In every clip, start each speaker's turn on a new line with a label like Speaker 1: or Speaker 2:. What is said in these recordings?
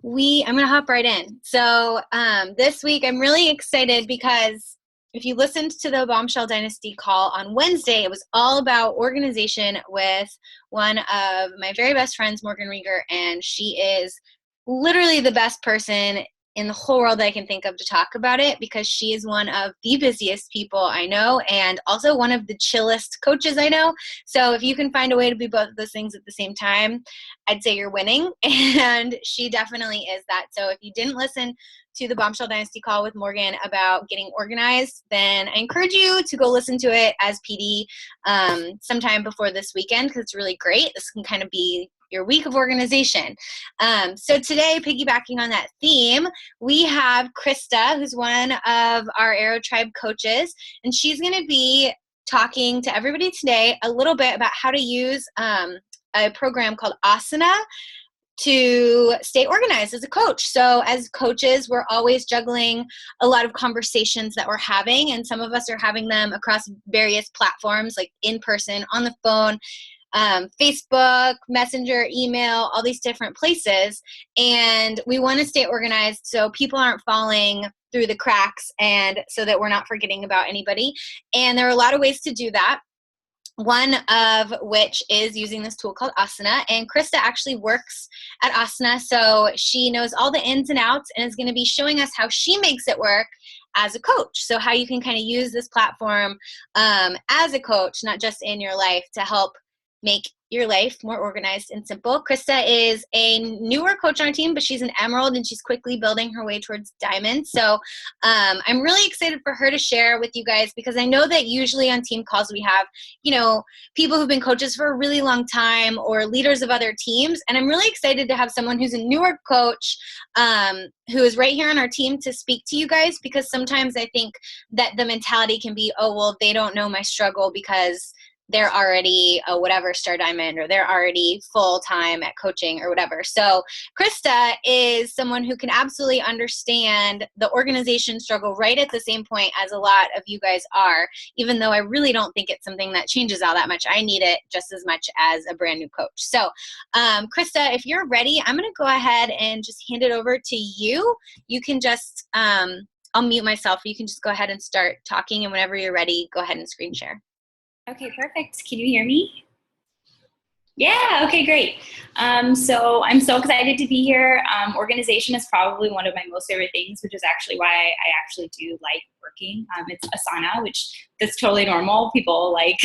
Speaker 1: I'm going to hop right in. So this week I'm really excited because if you listened to the Bombshell Dynasty call on Wednesday, it was all about organization with one of my very best friends, Morgan Rieger, and she is literally the best person in the whole world that I can think of to talk about it because she is one of the busiest people I know and also one of the chillest coaches I know. So if you can find a way to be both of those things at the same time, I'd say you're winning. And she definitely is that. So if you didn't listen to the Bombshell Dynasty call with Morgan about getting organized, then I encourage you to go listen to it as PD sometime before this weekend because it's really great. This can kind of be your week of organization. So today, piggybacking on that theme, we have Krista, who's one of our Aero Tribe coaches, and she's going to be talking to everybody today a little bit about how to use a program called Asana to stay organized as a coach. So as coaches, we're always juggling a lot of conversations that we're having, and some of us are having them across various platforms, like in person, on the phone, Facebook, Messenger, email, all these different places. And we want to stay organized so people aren't falling through the cracks and so that we're not forgetting about anybody. And there are a lot of ways to do that. One of which is using this tool called Asana. And Krista actually works at Asana, so she knows all the ins and outs and is going to be showing us how she makes it work as a coach. So how you can kind of use this platform as a coach, not just in your life, to help make your life more organized and simple. Krista is a newer coach on our team, but she's an emerald and she's quickly building her way towards diamond. So I'm really excited for her to share with you guys because I know that usually on team calls we have, people who've been coaches for a really long time or leaders of other teams. And I'm really excited to have someone who's a newer coach who is right here on our team to speak to you guys because sometimes I think that the mentality can be, oh, well, they don't know my struggle because they're already a whatever star diamond or they're already full-time at coaching or whatever. So Krista is someone who can absolutely understand the organization struggle right at the same point as a lot of you guys are, even though I really don't think it's something that changes all that much. I need it just as much as a brand new coach. So Krista, if you're ready, I'm going to go ahead and just hand it over to you. You can just, I'll mute myself. You can just go ahead and start talking, and whenever you're ready, go ahead and screen share.
Speaker 2: Okay, perfect. Can you hear me? Yeah, okay, great. So I'm so excited to be here. Organization is probably one of my most favorite things, which is actually why I actually do like working. It's Asana, which that's totally normal. People like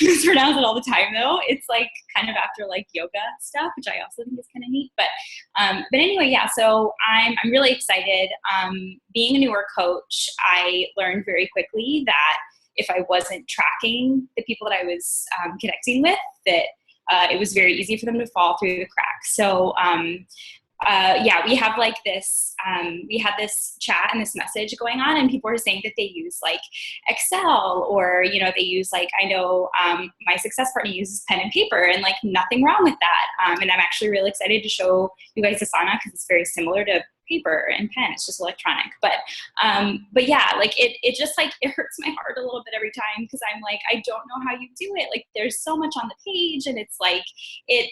Speaker 2: mispronounce it all the time though. It's like kind of after like yoga stuff, which I also think is kind of neat. But anyway, yeah, so I'm really excited. Being a newer coach, I learned very quickly that if I wasn't tracking the people that I was connecting with, that it was very easy for them to fall through the cracks. So yeah, we have like this, we had this chat and this message going on, and people were saying that they use like Excel or, they use like, I know my success partner uses pen and paper, and like nothing wrong with that. And I'm actually really excited to show you guys Asana because it's very similar to paper and pen. It's just electronic. But yeah, like it just like, it hurts my heart a little bit every time because I'm like, I don't know how you do it. Like there's so much on the page, and it's like, it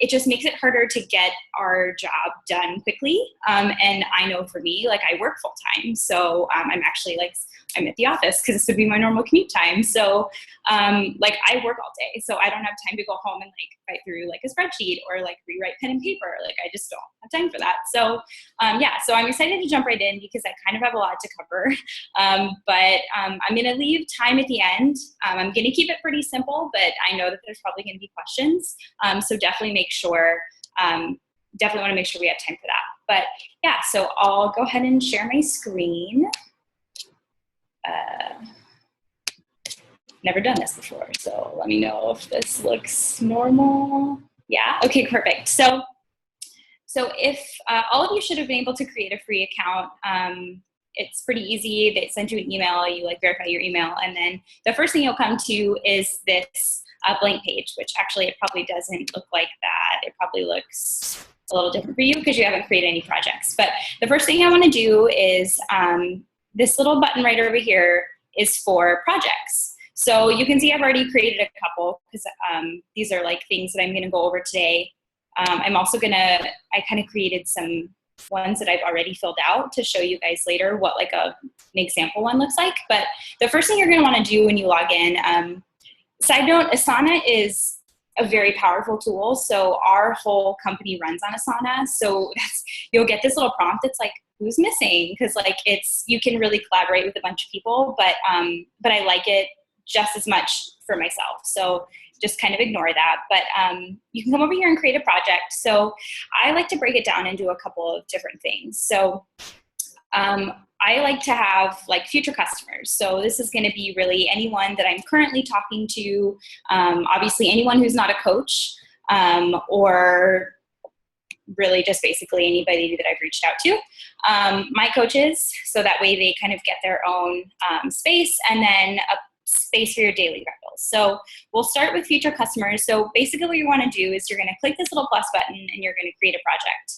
Speaker 2: just makes it harder to get our job done quickly. And I know for me, like I work full time. So I'm actually like, I'm at the office because this would be my normal commute time. So like I work all day. So I don't have time to go home and like write through like a spreadsheet or like rewrite pen and paper. Like I just don't have time for that. So yeah, so I'm excited to jump right in because I kind of have a lot to cover. But I'm going to leave time at the end. I'm going to keep it pretty simple, but I know that there's probably going to be questions. So definitely make sure, definitely want to make sure we have time for that. But yeah, so I'll go ahead and share my screen. Never done this before, so let me know if this looks normal. Yeah, okay, perfect. So if all of you should have been able to create a free account. It's pretty easy. They send you an email, you like verify your email, and then the first thing you'll come to is this blank page, which actually it probably doesn't look like that. It probably looks a little different for you because you haven't created any projects. But the first thing I want to do is this little button right over here is for projects. So you can see I've already created a couple because these are like things that I'm going to go over today I'm also I kind of created some ones that I've already filled out to show you guys later what like an example one looks like. But the first thing you're going to want to do when you log in, side note, Asana is a very powerful tool. So our whole company runs on Asana. So you'll get this little prompt that's like, who's missing? Because like you can really collaborate with a bunch of people, but I like it just as much for myself. So just kind of ignore that. But you can come over here and create a project. So I like to break it down into a couple of different things. So I like to have like future customers. So this is going to be really anyone that I'm currently talking to, obviously anyone who's not a coach, or really just basically anybody that I've reached out to. My coaches, so that way they kind of get their own space, and then a space for your daily rentals. So we'll start with future customers. So basically what you want to do is you're going to click this little plus button and you're going to create a project.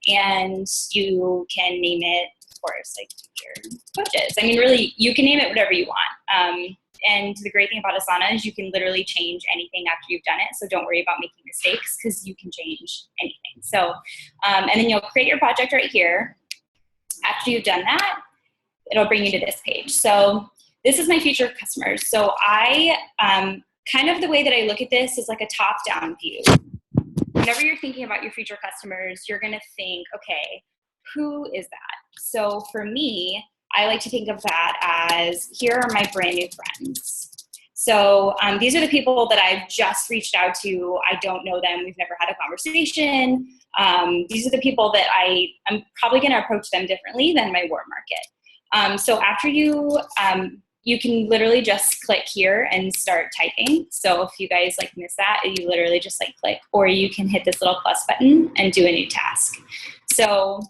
Speaker 2: And you can name it, of course, like future coaches. I mean, really, you can name it whatever you want. And the great thing about Asana is you can literally change anything after you've done it. So don't worry about making mistakes because you can change anything. So, and then you'll create your project right here. After you've done that, it'll bring you to this page. So this is my future customers. So I, kind of the way that I look at this is like a top-down view. Whenever you're thinking about your future customers, you're going to think, okay, who is that? So for me, I like to think of that as, here are my brand new friends. So these are the people that I've just reached out to. I don't know them. We've never had a conversation. These are the people that I'm probably going to approach them differently than my warm market. So after you can literally just click here and start typing. So if you guys like miss that, you literally just like click, or you can hit this little plus button and do a new task. So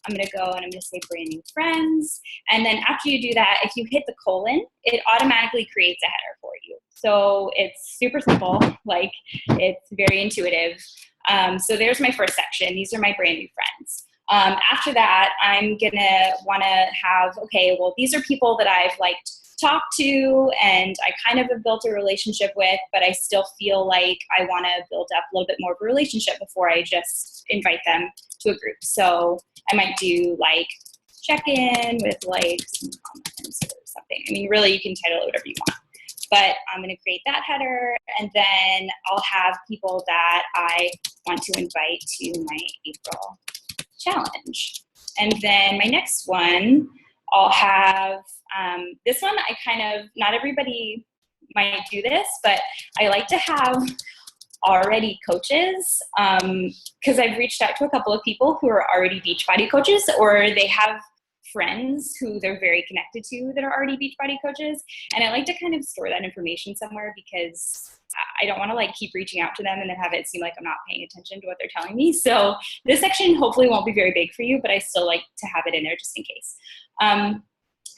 Speaker 2: I'm going to go and I'm going to say brand new friends. And then after you do that, if you hit the colon, it automatically creates a header for you. So it's super simple, like it's very intuitive. So there's my first section. These are my brand new friends. After that, I'm going to want to have, okay, well, these are people that I've liked talked to and I kind of have built a relationship with, but I still feel like I want to build up a little bit more of a relationship before I just invite them to a group. So I might do like check in with like some comments or something. I mean, really, you can title it whatever you want. But I'm going to create that header, and then I'll have people that I want to invite to my April challenge. And then my next one, I'll have this one. I kind of, not everybody might do this, but I like to have already coaches, because I've reached out to a couple of people who are already Beachbody coaches, or they have friends who they're very connected to that are already Beachbody coaches. And I like to kind of store that information somewhere because I don't want to like keep reaching out to them and then have it seem like I'm not paying attention to what they're telling me. So this section hopefully won't be very big for you, but I still like to have it in there just in case.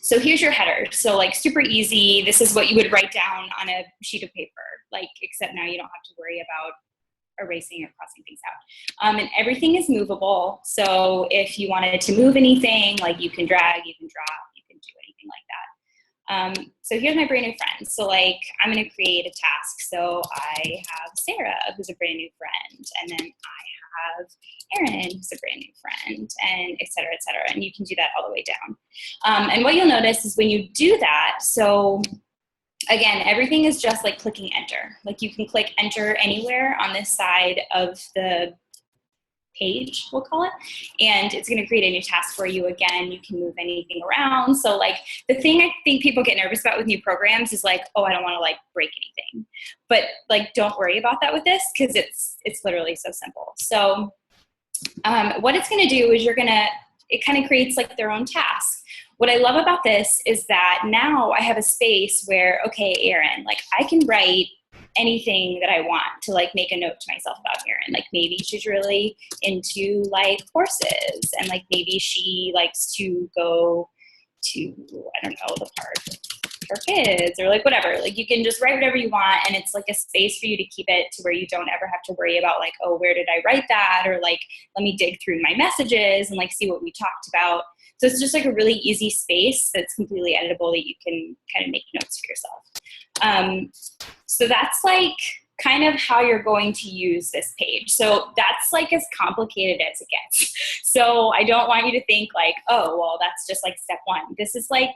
Speaker 2: So here's your header. So like super easy. This is what you would write down on a sheet of paper, like, except now you don't have to worry about erasing or crossing things out. And everything is movable. So if you wanted to move anything, like you can drag, you can drop, you can do anything like that. So here's my brand new friends. So like, I'm going to create a task. So I have Sarah, who's a brand new friend. And then I have Erin, who's a brand new friend, and et cetera, et cetera. And you can do that all the way down. And what you'll notice is when you do that, so again, everything is just like clicking enter. Like you can click enter anywhere on this side of the page, we'll call it, and it's going to create a new task for you. Again, you can move anything around. So like the thing I think people get nervous about with new programs is like, oh, I don't want to like break anything. But like, don't worry about that with this because it's literally so simple. So what it's going to do is it kind of creates like their own task. What I love about this is that now I have a space where, okay, Erin, like I can write anything that I want to like make a note to myself about Erin. Like maybe she's really into like horses, and like maybe she likes to go to, I don't know, the park with her kids, or like whatever. Like you can just write whatever you want, and it's like a space for you to keep it to where you don't ever have to worry about like, oh, where did I write that? Or like, let me dig through my messages and like see what we talked about. So it's just like a really easy space that's completely editable that you can kind of make notes for yourself. So that's like kind of how you're going to use this page. So that's like as complicated as it gets. So I don't want you to think like, oh, well, that's just like step one. This is like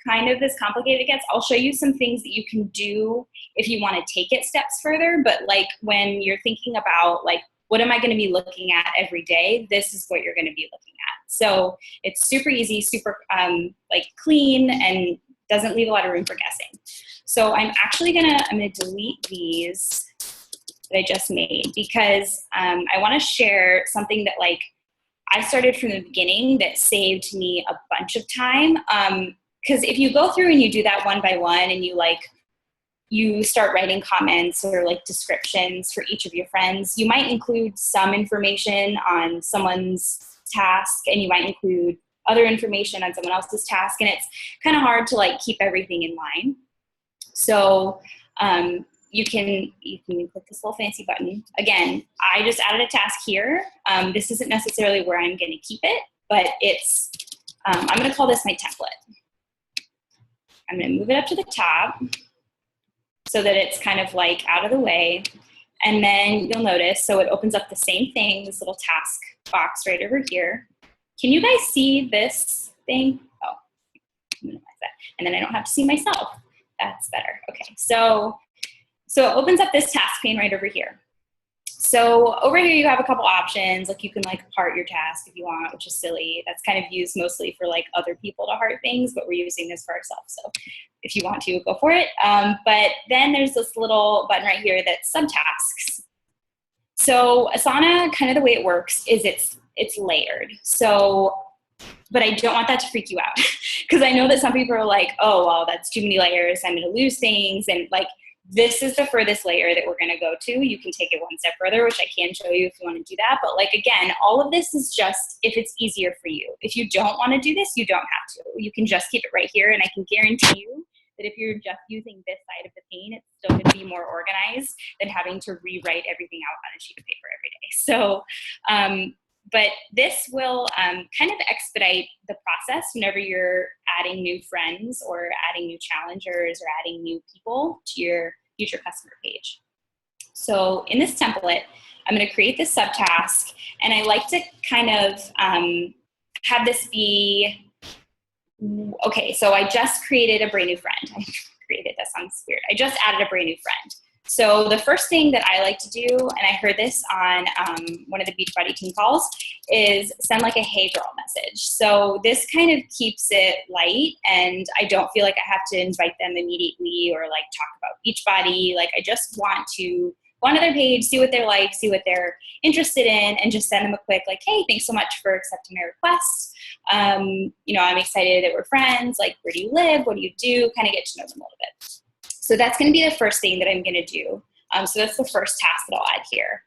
Speaker 2: kind of as complicated it gets. I'll show you some things that you can do if you want to take it steps further. But like when you're thinking about like, what am I going to be looking at every day? This is what you're going to be looking at. So it's super easy, super like clean, and doesn't leave a lot of room for guessing. So I'm actually gonna delete these that I just made because I want to share something that like I started from the beginning that saved me a bunch of time. Because if you go through and you do that one by one and you start writing comments or like descriptions for each of your friends, you might include some information on someone's task and you might include other information on someone else's task, and it's kind of hard to like keep everything in line. So you can click this little fancy button. Again, I just added a task here. This isn't necessarily where I'm going to keep it, but it's I'm going to call this my template. I'm going to move it up to the top so that it's kind of like out of the way. And then you'll notice, so it opens up the same thing, this little task box right over here. Can you guys see this thing? Oh, minimize that. And then I don't have to see myself. That's better. Okay, so it opens up this task pane right over here. So over here you have a couple options, like you can like heart your task if you want, which is silly. That's kind of used mostly for like other people to heart things, but we're using this for ourselves. So if you want to, go for it. But then there's this little button right here that's subtasks. So Asana, kind of the way it works is it's layered. So, but I don't want that to freak you out because I know that some people are like, oh, well, that's too many layers. I'm going to lose things. And like, this is the furthest layer that we're going to go to. You can take it one step further, which I can show you if you want to do that. But like, again, all of this is just if it's easier for you. If you don't want to do this, you don't have to. You can just keep it right here. And I can guarantee you that if you're just using this side of the pane, it's still going to be more organized than having to rewrite everything out on a sheet of paper every day. So, but this will kind of expedite the process whenever you're adding new friends or adding new challengers or adding new people to your future customer page. So in this template, I'm going to create this subtask, and I like to kind of have this be, okay, so I just created a brand new friend. That sounds weird. I just added a brand new friend. So the first thing that I like to do, and I heard this on one of the Beachbody team calls, is send like a hey girl message. So this kind of keeps it light, and I don't feel like I have to invite them immediately or like talk about Beachbody. Like I just want to go onto their page, see what they're like, see what they're interested in, and just send them a quick like, hey, thanks so much for accepting my request. You know, I'm excited that we're friends. Like, where do you live? What do you do? Kind of get to know them a little bit. So that's going to be the first thing that I'm going to do. So that's the first task that I'll add here.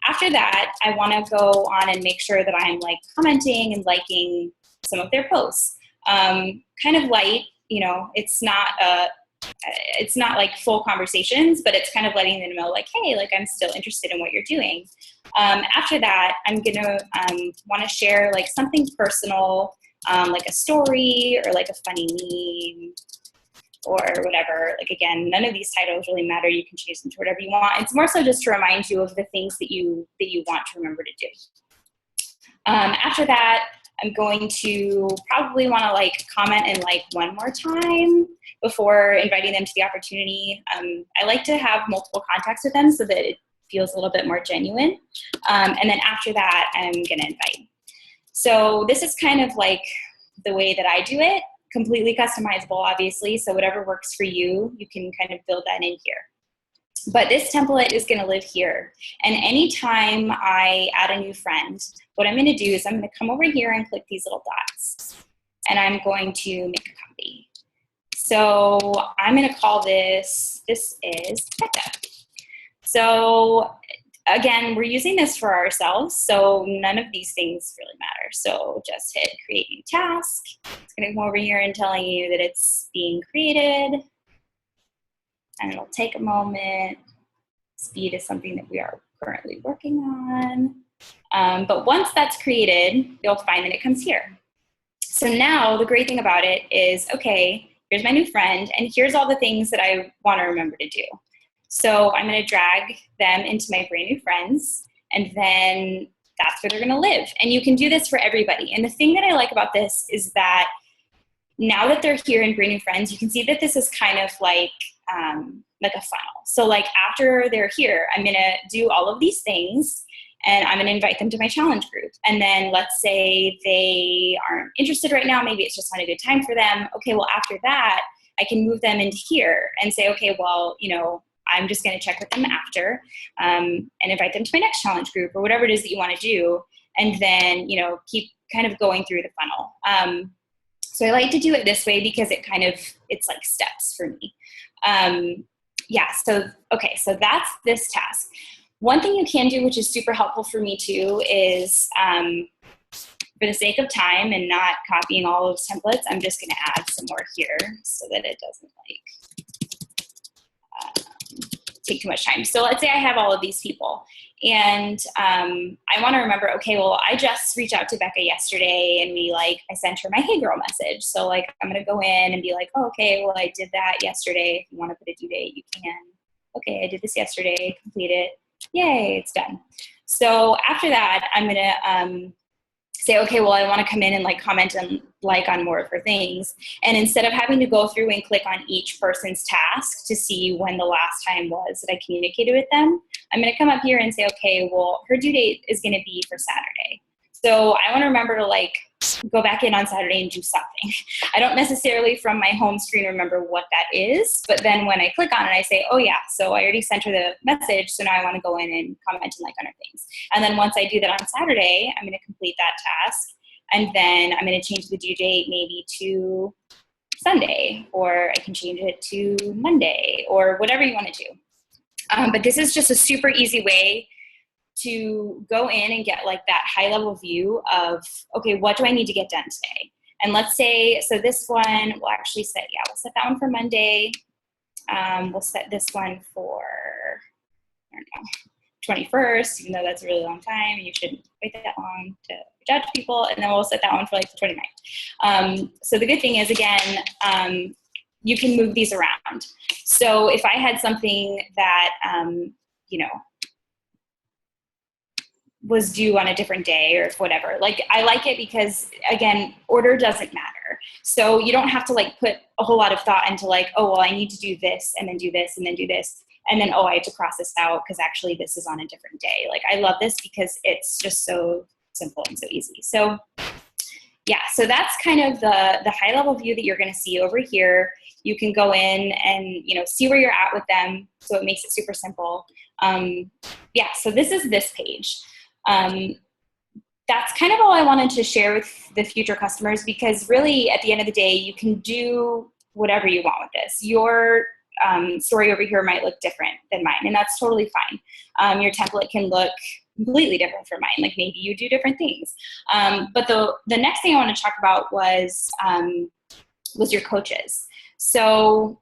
Speaker 2: After that, I want to go on and make sure that I'm like commenting and liking some of their posts. Kind of light, you know, it's not like full conversations, but it's kind of letting them know like, hey, like I'm still interested in what you're doing. After that, I'm going to want to share like something personal, like a story or like a funny meme, or whatever. Like, again, none of these titles really matter. You can change them to whatever you want. It's more so just to remind you of the things that you want to remember to do. After that, I'm going to probably want to like comment and like one more time before inviting them to the opportunity. I like to have multiple contacts with them so that it feels a little bit more genuine. And then after that, I'm going to invite. So this is kind of like the way that I do it. Completely customizable, obviously, so whatever works for you, you can kind of build that in here. But this template is going to live here. And anytime I add a new friend, what I'm going to do is I'm going to come over here and click these little dots. And I'm going to make a copy. So I'm going to call this is Becca. So again, we're using this for ourselves, so none of these things really matter. So just hit create new task. It's going to come over here and telling you that it's being created. And it'll take a moment. Speed is something that we are currently working on. But once that's created, you'll find that it comes here. So now the great thing about it is, okay, here's my new friend, and here's all the things that I want to remember to do. So I'm going to drag them into my brand new friends, and then that's where they're going to live. And you can do this for everybody. And the thing that I like about this is that now that they're here in brand new friends, you can see that this is kind of like a funnel. So like after they're here, I'm going to do all of these things, and I'm going to invite them to my challenge group. And then let's say they aren't interested right now. Maybe it's just not a good time for them. Okay, well, after that, I can move them into here and say, okay, well, I'm just going to check with them after and invite them to my next challenge group or whatever it is that you want to do. And then, keep kind of going through the funnel. So I like to do it this way because it's like steps for me. So that's this task. One thing you can do, which is super helpful for me too, is for the sake of time and not copying all of those templates, I'm just going to add some more here so that it doesn't take too much time. So let's say I have all of these people, and I want to remember, okay, well, I just reached out to Becca yesterday, and I sent her my Hey Girl message. So I'm going to go in and be like, oh, okay, well, I did that yesterday. If you want to put a due date, you can. Okay, I did this yesterday, complete it. Yay, it's done. So after that, I'm going to say, okay, well, I want to come in and comment and on more of her things. And instead of having to go through and click on each person's task to see when the last time was that I communicated with them, I'm going to come up here and say, okay, well, her due date is going to be for Saturday. So I want to remember to go back in on Saturday and do something. I don't necessarily from my home screen remember what that is, but then when I click on it, I say, oh yeah, so I already sent her the message, so now I want to go in and comment and on her things. And then once I do that on Saturday, I'm going to complete that task, and then I'm going to change the due date maybe to Sunday, or I can change it to Monday, or whatever you want to do. But this is just a super easy way to go in and get that high level view of, okay, what do I need to get done today? And let's say, so this one, we'll actually set that one for Monday. We'll set this one for, 21st, even though that's a really long time and you shouldn't wait that long to judge people. And then we'll set that one for the 29th. So the good thing is, again, you can move these around. So if I had something that, was due on a different day or whatever, I like it because, again, order doesn't matter. So you don't have to put a whole lot of thought into oh, well, I need to do this and then do this and then do this. And then, oh, I have to cross this out because actually this is on a different day. I love this because it's just so simple and so easy. So yeah, so that's kind of the high level view that you're going to see over here. You can go in and, see where you're at with them. So it makes it super simple. So this is this page. That's kind of all I wanted to share with the future customers, because really at the end of the day, you can do whatever you want with this. Your story over here might look different than mine, and that's totally fine. Your template can look completely different from mine. Maybe you do different things. But the next thing I want to talk about was your coaches. So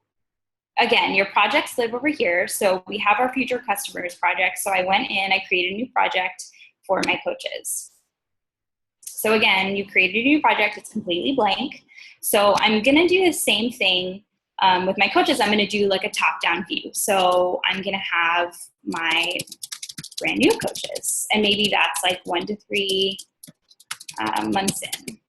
Speaker 2: again, your projects live over here. So we have our future customers project. So I went in, I created a new project for my coaches. So again, you created a new project, it's completely blank. So I'm gonna do the same thing with my coaches. I'm gonna do a top-down view. So I'm gonna have my brand new coaches, and maybe that's 1 to 3 months in.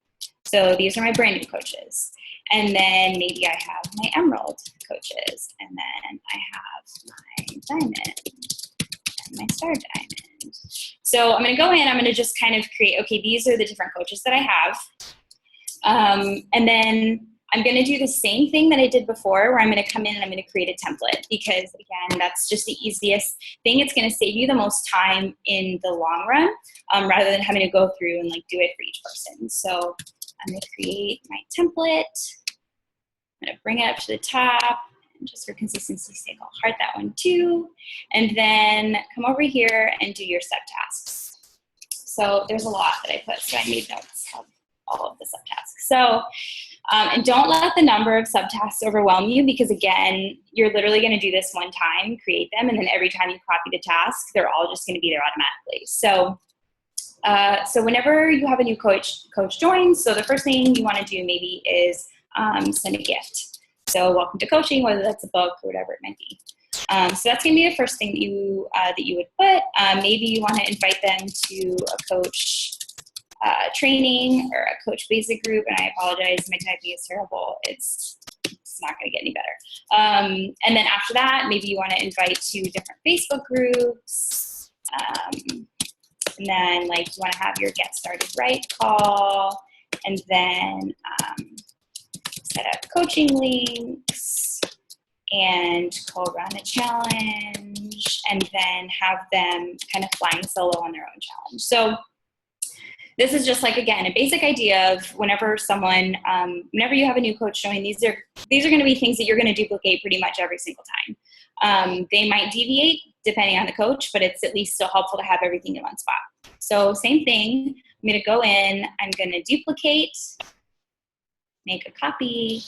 Speaker 2: So these are my brand new coaches. And then maybe I have my emerald coaches, and then I have my diamond and my star diamond. So I'm going to go in, I'm going to just kind of create, okay, these are the different coaches that I have. And then I'm going to do the same thing that I did before, where I'm going to come in and I'm going to create a template, because again, that's just the easiest thing. It's going to save you the most time in the long run, rather than having to go through and do it for each person. So I'm going to create my template. I'm going to bring it up to the top, and just for consistency's sake, I'll heart that one too. And then come over here and do your subtasks. So there's a lot that I put, so I made notes of all of the subtasks. So, and don't let the number of subtasks overwhelm you, because again, you're literally going to do this one time, create them, and then every time you copy the task, they're all just going to be there automatically. So whenever you have a new coach join, so the first thing you want to do maybe is send a gift. So welcome to coaching, whether that's a book or whatever it might be. So that's going to be the first thing that you would put. Maybe you want to invite them to a coach training or a coach basic group. And I apologize, my typing is terrible. It's not going to get any better. And then after that, maybe you want to invite to different Facebook groups. And then like you want to have your Get Started Right call, and then set up coaching links and run a challenge, and then have them kind of flying solo on their own challenge. So this is just like, again, a basic idea of whenever you have a new coach join, these are going to be things that you're going to duplicate pretty much every single time. They might deviate depending on the coach, but it's at least still helpful to have everything in one spot. So same thing, I'm going to go in, I'm going to duplicate, make a copy,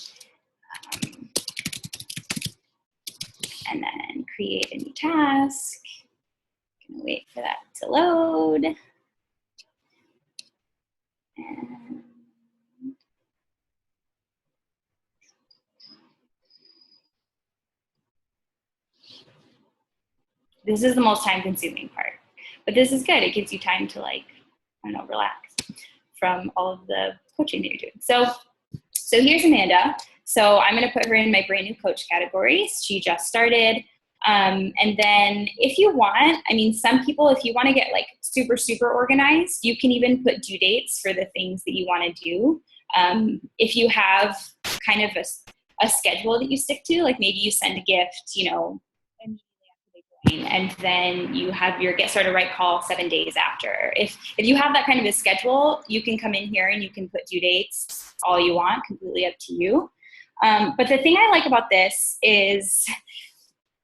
Speaker 2: and then create a new task. I'm going to wait for that to load. And this is the most time-consuming part, but this is good. It gives you time to relax from all of the coaching that you're doing. So here's Amanda. So I'm going to put her in my brand new coach category. She just started. And then if you want, some people, if you want to get like super, super organized, you can even put due dates for the things that you want to do. If you have kind of a schedule that you stick to, like maybe you send a gift, immediately after they join, and then you have your Get Started Right call 7 days after. If you have that kind of a schedule, you can come in here and you can put due dates all you want, completely up to you. But the thing I like about this is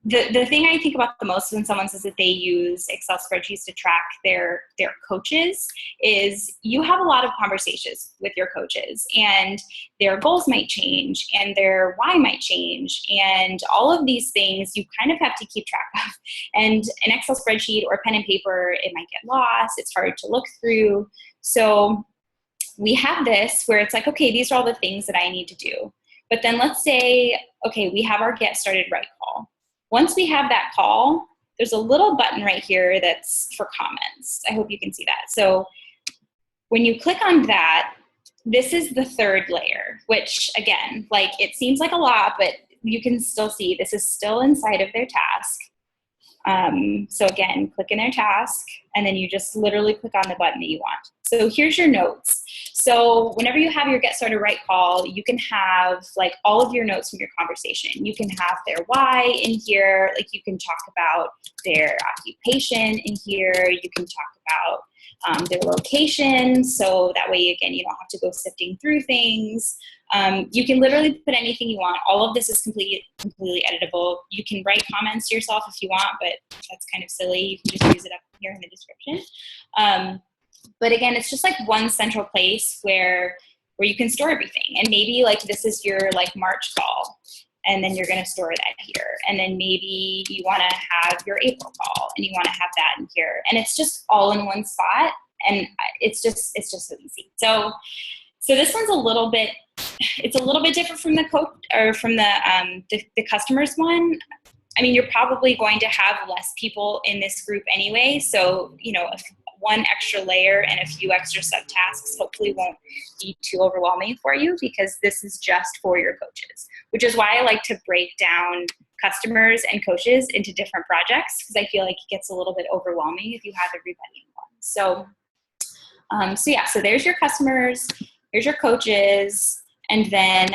Speaker 2: the thing I think about the most when someone says that they use Excel spreadsheets to track their coaches is you have a lot of conversations with your coaches, and their goals might change and their why might change, and all of these things you kind of have to keep track of. And an Excel spreadsheet or pen and paper, it might get lost. It's hard to look through. So we have this where it's like, okay, these are all the things that I need to do. But then let's say, okay, we have our Get Started Right call. Once we have that call, there's a little button right here that's for comments. I hope you can see that. So when you click on that, this is the third layer, which again, like it seems like a lot, but you can still see this is still inside of their task. So again, click in their task, and then you just literally click on the button that you want. So here's your notes. So whenever you have your Get Started Right call, you can have like all of your notes from your conversation. You can have their why in here. Like you can talk about their occupation in here. You can talk about their location. So that way, again, you don't have to go sifting through things. You can literally put anything you want. All of this is completely editable. You can write comments to yourself if you want, but that's kind of silly. You can just use it up here in the description. But again, it's just like one central place where you can store everything. And maybe like this is your like March call, and then you're going to store that here. And then maybe you want to have your April call, and you want to have that in here. And it's just all in one spot, and it's just so easy. So this one's a little bit different from the coach or from the customers one. You're probably going to have less people in this group anyway. So, one extra layer and a few extra subtasks hopefully won't be too overwhelming for you, because this is just for your coaches, which is why I like to break down customers and coaches into different projects, because I feel like it gets a little bit overwhelming if you have everybody in one. So there's your customers, here's your coaches, and then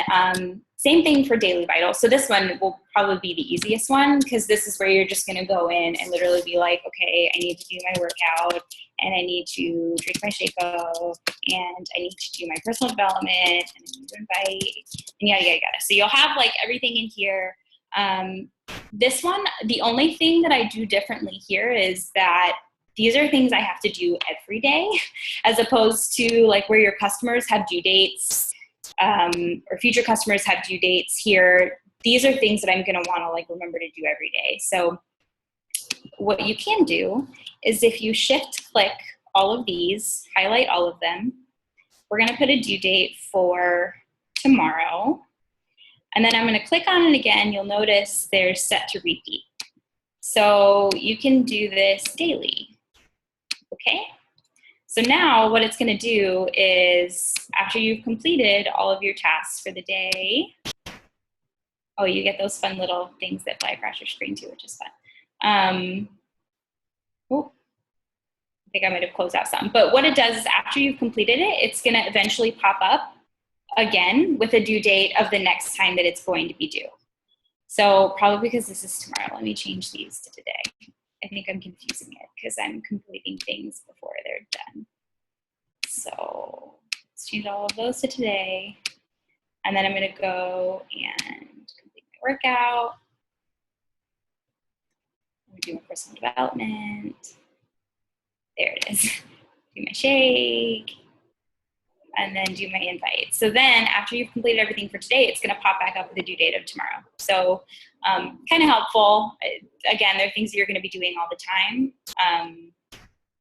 Speaker 2: same thing for Daily Vital. So this one will probably be the easiest one, because this is where you're just going to go in and literally be like, okay, I need to do my workout, and I need to drink my Shakeout, and I need to do my personal development, and I need to invite, and yada, yada, yada. So you'll have like everything in here. This one, the only thing that I do differently here is that these are things I have to do every day, as opposed to like where your customers have due dates, or future customers have due dates here. These are things that I'm going to want to like remember to do every day. So what you can do is if you shift click all of these, highlight all of them, we're going to put a due date for tomorrow. And then I'm going to click on it again. You'll notice there's set to repeat. So you can do this daily, okay? So now what it's gonna do is, after you've completed all of your tasks for the day, oh, you get those fun little things that fly across your screen too, which is fun. Oh, I think I might have closed out some. But what it does is, after you've completed it, it's gonna eventually pop up again with a due date of the next time that it's going to be due. So probably because this is tomorrow, let me change these to today. I think I'm confusing it because I'm completing things before they're done. So let's change all of those to today. And then I'm gonna go and complete my workout. I'm doing personal development. There it is. Do my shake, and then do my invite. So then after you've completed everything for today, it's gonna pop back up with the due date of tomorrow. So kind of helpful. Again, there are things that you're gonna be doing all the time,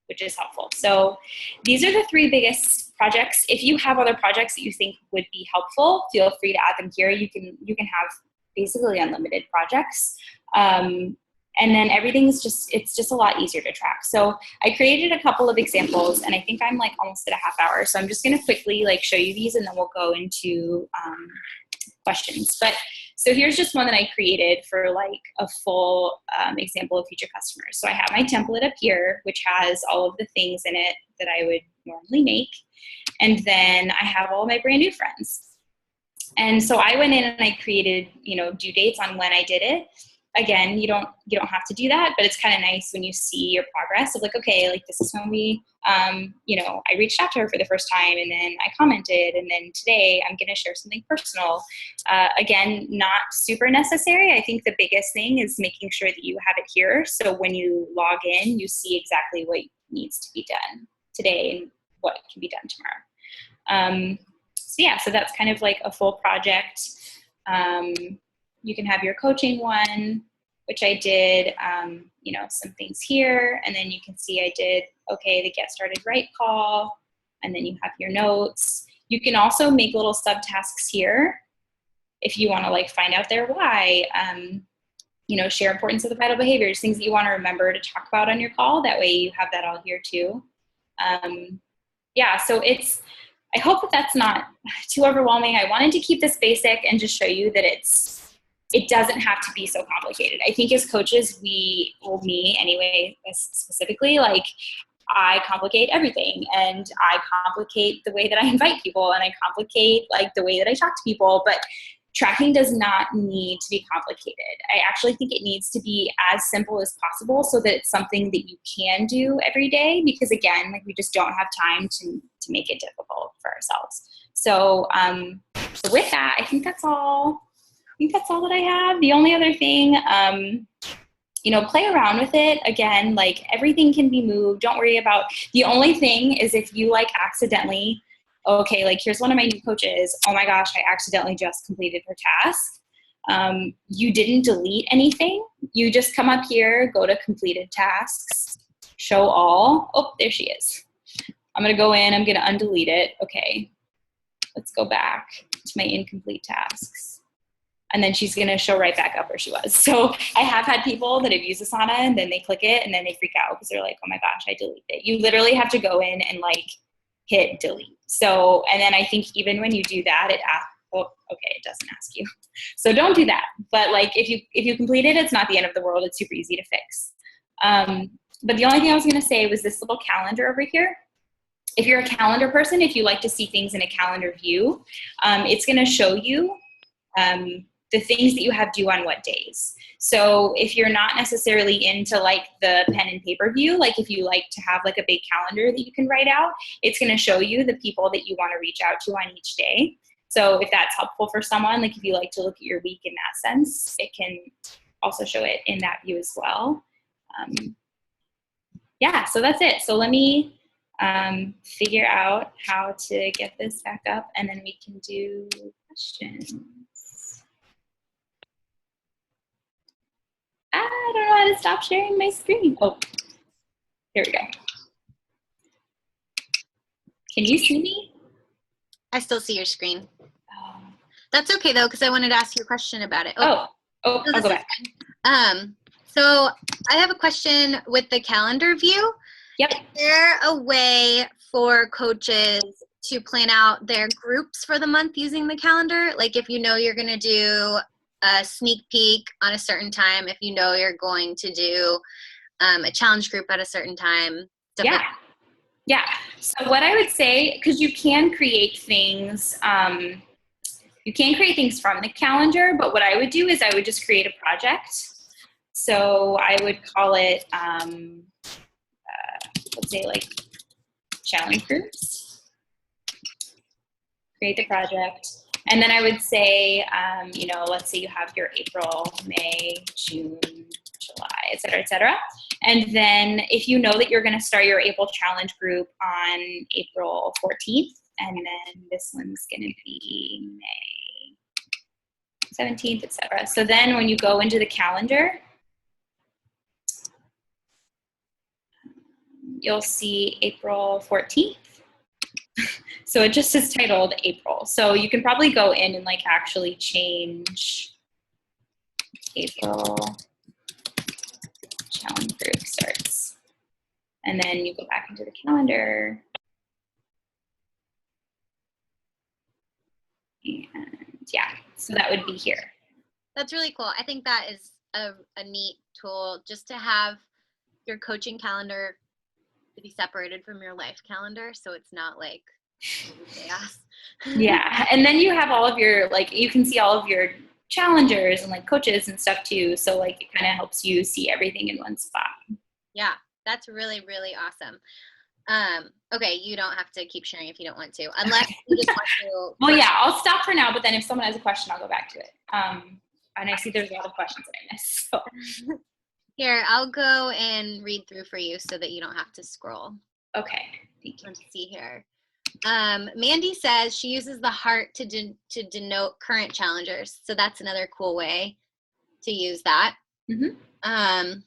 Speaker 2: which is helpful. So these are the 3 biggest projects. If you have other projects that you think would be helpful, feel free to add them here. You can have basically unlimited projects. And then everything's it's just a lot easier to track. So I created a couple of examples, and I think I'm like almost at a half hour. So I'm just gonna quickly like show you these, and then we'll go into questions. But so here's just one that I created for like a full example of future customers. So I have my template up here, which has all of the things in it that I would normally make. And then I have all my brand new friends. And so I went in and I created, due dates on when I did it. Again, you don't have to do that, but it's kind of nice when you see your progress of like, okay, like this is when we, I reached out to her for the first time, and then I commented, and then today I'm going to share something personal. Again, not super necessary. I think the biggest thing is making sure that you have it here. So when you log in, you see exactly what needs to be done today and what can be done tomorrow. So that's kind of like a full project. You can have your coaching one, which I did, some things here, and then you can see I did, the get started right call, and then you have your notes. You can also make little subtasks here if you want to like find out their why, share importance of the vital behaviors, things that you want to remember to talk about on your call. That way you have that all here too. So I hope that that's not too overwhelming. I wanted to keep this basic and just show you that it doesn't have to be so complicated. I think as coaches, me anyway, specifically, like I complicate everything, and I complicate the way that I invite people, and I complicate like the way that I talk to people, but tracking does not need to be complicated. I actually think it needs to be as simple as possible so that it's something that you can do every day, because again, like we just don't have time to make it difficult for ourselves. So with that, I think that's all. That I have. The only other thing, play around with it. Again, like everything can be moved. Don't worry about, the only thing is if you like accidentally, like here's one of my new coaches. Oh my gosh, I accidentally just completed her task. You didn't delete anything. You just come up here, go to completed tasks, show all. Oh, there she is. I'm going to go in, I'm going to undelete it. Okay. Let's go back to my incomplete tasks. And then she's going to show right back up where she was. So I have had people that have used Asana, and then they click it and then they freak out because they're like, oh my gosh, I deleted it. You literally have to go in and like hit delete. So, and then I think even when you do that, it asks, it doesn't ask you. So don't do that. But like if you complete it, it's not the end of the world. It's super easy to fix. But the only thing I was going to say was this little calendar over here. If you're a calendar person, if you like to see things in a calendar view, it's going to show you the things that you have due on what days. So if you're not necessarily into like the pen and paper view, like if you like to have like a big calendar that you can write out, it's going to show you the people that you want to reach out to on each day. So if that's helpful for someone, like if you like to look at your week in that sense, it can also show it in that view as well. So that's it. So let me figure out how to get this back up, and then we can do questions. I don't know how to stop sharing my screen. Oh, here we go. Can you see me?
Speaker 1: I still see your screen.
Speaker 2: Oh.
Speaker 1: That's okay though, because I wanted to ask you a question about it.
Speaker 2: I'll go back.
Speaker 1: So I have a question with the calendar view.
Speaker 2: Yep.
Speaker 1: Is there a way for coaches to plan out their groups for the month using the calendar? Like if you know you're going to do a sneak peek on a certain time, if you know you're going to do a challenge group at a certain time.
Speaker 2: Yeah. Yeah. So what I would say, because you can create things, from the calendar, but what I would do is I would just create a project. So I would call it, let's say like challenge groups, create the project. And then I would say, let's say you have your April, May, June, July, et cetera, et cetera. And then if you know that you're going to start your April challenge group on April 14th, and then this one's going to be May 17th, et cetera. So then when you go into the calendar, you'll see April 14th. So it just is titled April. So you can probably go in and like actually change April challenge group starts. And then you go back into the calendar. And yeah, so that would be here.
Speaker 1: That's really cool. I think that is a neat tool just to have your coaching calendar to be separated from your life calendar. So it's not like chaos.
Speaker 2: Yeah. And then you have all of your, like, you can see all of your challengers and like coaches and stuff too. So like it kind of helps you see everything in one spot.
Speaker 1: Yeah, that's really, really awesome. Okay, you don't have to keep sharing if you don't want to, unless you just want to.
Speaker 2: Well, yeah, I'll stop for now, but then if someone has a question, I'll go back to it. And I see there's a lot of questions that I missed. So.
Speaker 1: Here, I'll go and read through for you so that you don't have to scroll.
Speaker 2: Okay, thank you.
Speaker 1: Let's see here. Mandy says she uses the heart to denote current challengers. So that's another cool way to use that.
Speaker 2: Mm-hmm.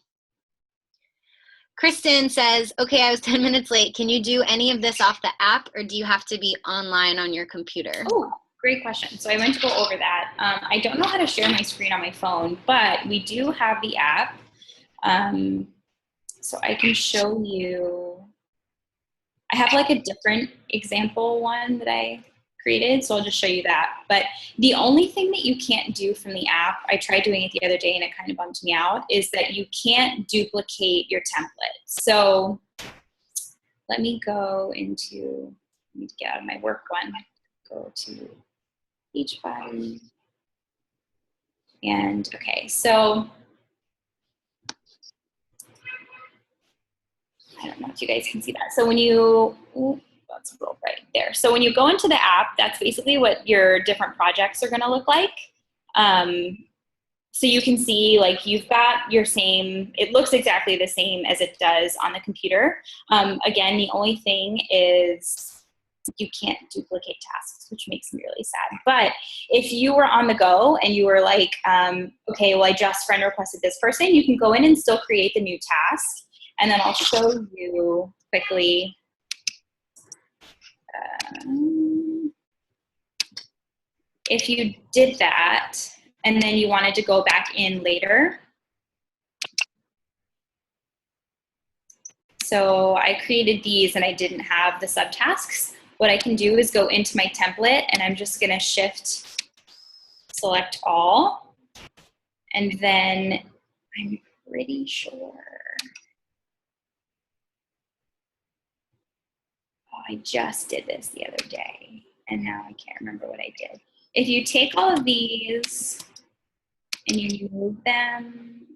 Speaker 1: Kristen says, okay, I was 10 minutes late. Can you do any of this off the app, or do you have to be online on your computer?
Speaker 2: Oh, great question. So I went to go over that. I don't know how to share my screen on my phone, but we do have the app. So I can show you. I have like a different example one that I created, so I'll just show you that. But the only thing that you can't do from the app, I tried doing it the other day and it kind of bummed me out, is that you can't duplicate your template. So let me go into, let me get out of my work one, go to Beachbody. And okay, so I don't know if you guys can see that. So when you, let's go right there. So when you go into the app, that's basically what your different projects are going to look like. So you can see like you've got your same, it looks exactly the same as it does on the computer. Again, the only thing is you can't duplicate tasks, which makes me really sad. But if you were on the go and you were like, okay, well, I just friend requested this person, you can go in and still create the new task. And then I'll show you quickly. If you did that, and then you wanted to go back in later. So I created these and I didn't have the subtasks. What I can do is go into my template and I'm just gonna shift, select all. And then I'm pretty sure, I just did this the other day and now I can't remember what I did. If you take all of these and you move them,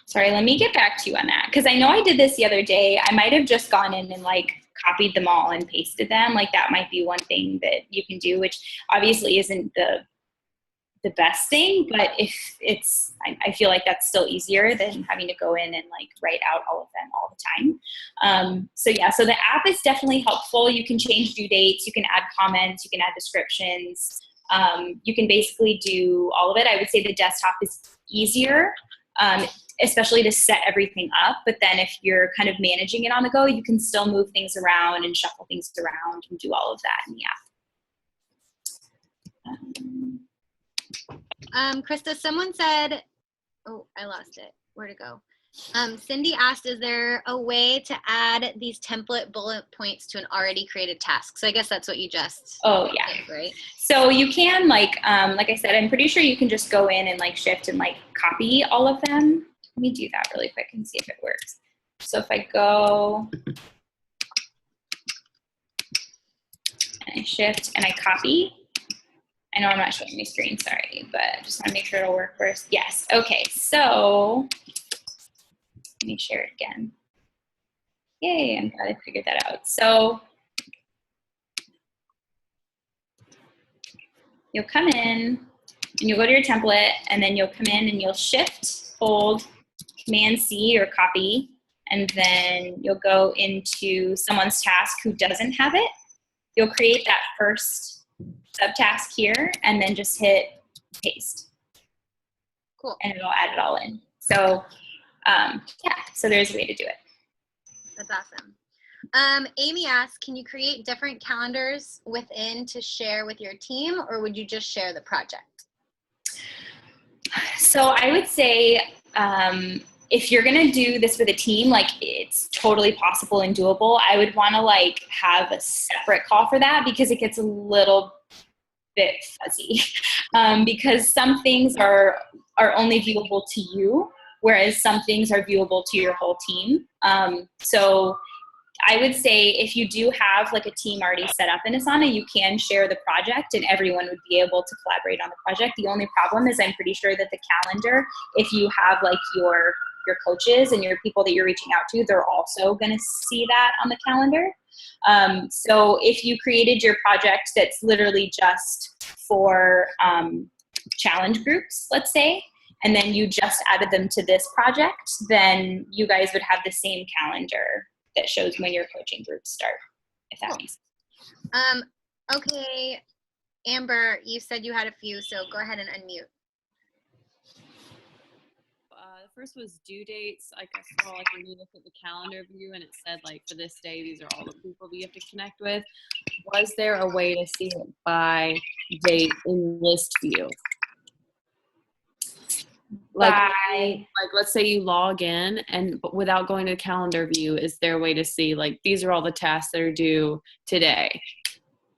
Speaker 2: sorry, let me get back to you on that. Because I know I did this the other day. I might have just gone in and like copied them all and pasted them. Like that might be one thing that you can do, which obviously isn't the best thing, but if it's, I feel like that's still easier than having to go in and like write out all of them all the time. So yeah, so the app is definitely helpful. You can change due dates, you can add comments, you can add descriptions. You can basically do all of it. I would say the desktop is easier, especially to set everything up. But then if you're kind of managing it on the go, you can still move things around and shuffle things around and do all of that in the app.
Speaker 1: Krista, someone said, Oh, I lost it. Where'd it go? Cindy asked, is there a way to add these template bullet points to an already created task? So I guess that's what you just did, right?
Speaker 2: So you can like I said, I'm pretty sure you can just go in and like shift and like copy all of them. Let me do that really quick and see if it works. So if I go and I shift and I copy, I know I'm not showing my screen, sorry, but I just want to make sure it'll work first. Yes, okay, so let me share it again. Yay, I'm glad I figured that out. So you'll come in and you'll go to your template, and then you'll come in and you'll shift, hold, Command C or copy, and then you'll go into someone's task who doesn't have it. You'll create that first subtask here and then just hit paste.
Speaker 1: Cool.
Speaker 2: And it'll add it all in. So yeah, so there's a way to do it.
Speaker 1: That's awesome. Amy asked, can you create different calendars within to share with your team, or would you just share the project?
Speaker 2: So I would say if you're going to do this with a team, like it's totally possible and doable. I would want to like have a separate call for that because it gets a little bit fuzzy because some things are only viewable to you, whereas some things are viewable to your whole team. So I would say if you do have like a team already set up in Asana, you can share the project and everyone would be able to collaborate on the project. The only problem is I'm pretty sure that the calendar, if you have like your coaches and your people that you're reaching out to, they're also going to see that on the calendar. So if you created your project that's literally just for challenge groups, let's say, and then you just added them to this project, then you guys would have the same calendar that shows when your coaching groups start, if that makes sense.
Speaker 1: Okay, Amber, you said you had a few, so go ahead and unmute.
Speaker 3: The first was due dates. Like I saw, like when you look at the calendar view and it said like for this day, these are all the people that you have to connect with. Was there a way to see it by date in list view? Like let's say you log in but without going to the calendar view, is there a way to see like these are all the tasks that are due today,